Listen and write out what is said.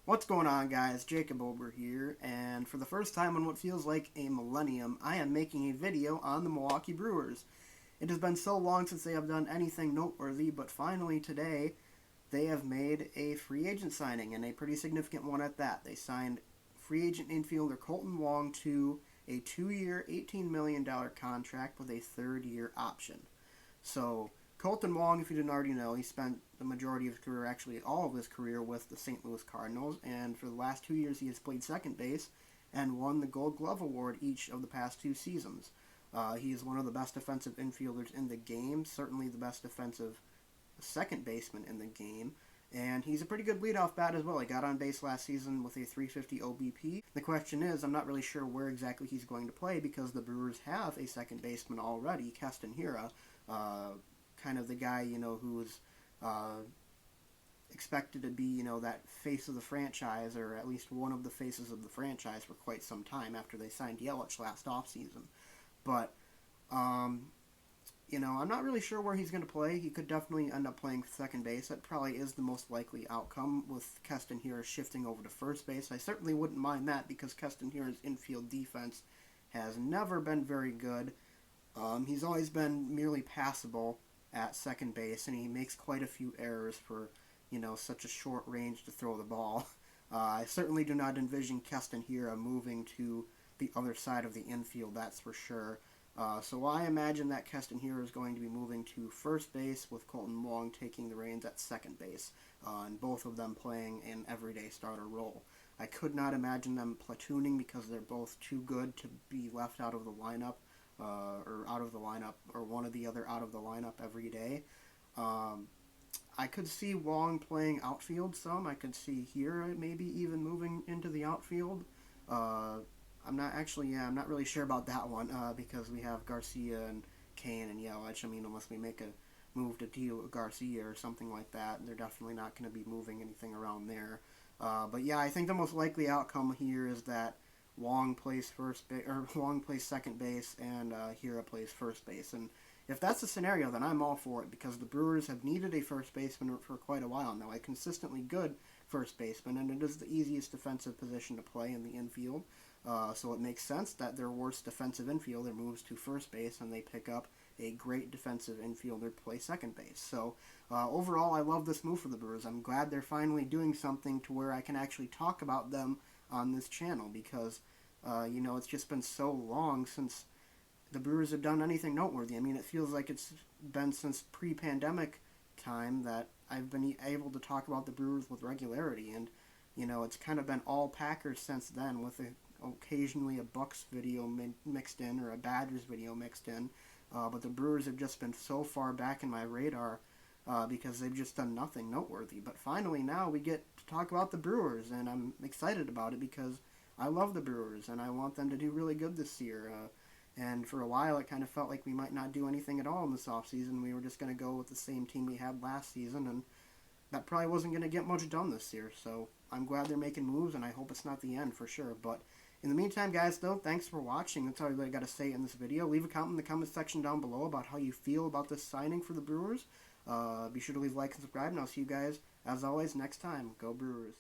What's going on, guys? Jacob Ober here, and for the first time in what feels like a millennium, I am making a video on the Milwaukee Brewers. It has been so long since they have done anything noteworthy, but finally today they have made a free agent signing, and a pretty significant one at that. They signed free agent infielder Kolten Wong to a 2-year, $18 million contract with a third-year option. So Kolten Wong, if you didn't already know, he spent the majority of his career, actually all of his career, with the St. Louis Cardinals, and for the last 2 years he has played second base and won the Gold Glove Award each of the past 2 seasons. He is one of the best defensive infielders in the game, certainly the best defensive second baseman in the game, and he's a pretty good leadoff bat as well. He got on base last season with a 350 OBP. The question is, I'm not really sure where exactly he's going to play because the Brewers have a second baseman already, Keston Hiura, kind of the guy, who's expected to be, that face of the franchise, or at least one of the faces of the franchise for quite some time after they signed Yelich last offseason. But, I'm not really sure where he's going to play. He could definitely end up playing second base. That probably is the most likely outcome, with Keston Hiura shifting over to first base. I certainly wouldn't mind that because Keston Hiura's infield defense has never been very good. He's always been merely passable at second base, and he makes quite a few errors for, such a short range to throw the ball. I certainly do not envision Keston Hiura moving to the other side of the infield, that's for sure. So I imagine that Keston Hiura is going to be moving to first base, with Kolten Wong taking the reins at second base, and both of them playing an everyday starter role. I could not imagine them platooning because they're both too good to be left out of the lineup, or one or the other out of the lineup every day. I could see Wong playing outfield some. I could see Hiura maybe even moving into the outfield. I'm not really sure about that one because we have Garcia and Kane and Yelich. Unless we make a move to deal with Garcia or something like that, they're definitely not going to be moving anything around there. But yeah, I think the most likely outcome here is that Wong plays Wong plays second base, and Hiura plays first base. And if that's the scenario, then I'm all for it, because the Brewers have needed a first baseman for quite a while now, a consistently good first baseman, and it is the easiest defensive position to play in the infield. So it makes sense that their worst defensive infielder moves to first base, and they pick up a great defensive infielder to play second base. So overall, I love this move for the Brewers. I'm glad they're finally doing something to where I can actually talk about them on this channel, because it's just been so long since the Brewers have done anything noteworthy. It feels like it's been since pre-pandemic time that I've been able to talk about the Brewers with regularity, and it's kind of been all Packers since then, with occasionally a Bucks video mixed in, or a Badgers video mixed in. But the Brewers have just been so far back in my radar because they've just done nothing noteworthy. But finally now we get to talk about the Brewers, and I'm excited about it because I love the Brewers and I want them to do really good this year. And for a while it kind of felt like we might not do anything at all in this offseason. We were just going to go with the same team we had last season, and that probably wasn't going to get much done this year. So I'm glad they're making moves, and I hope it's not the end for sure. But in the meantime, guys, though, thanks for watching. That's all I really got to say in this video. Leave a comment in the comment section down below about how you feel about this signing for the Brewers. Be sure to leave a like and subscribe, and I'll see you guys, as always, next time. Go Brewers.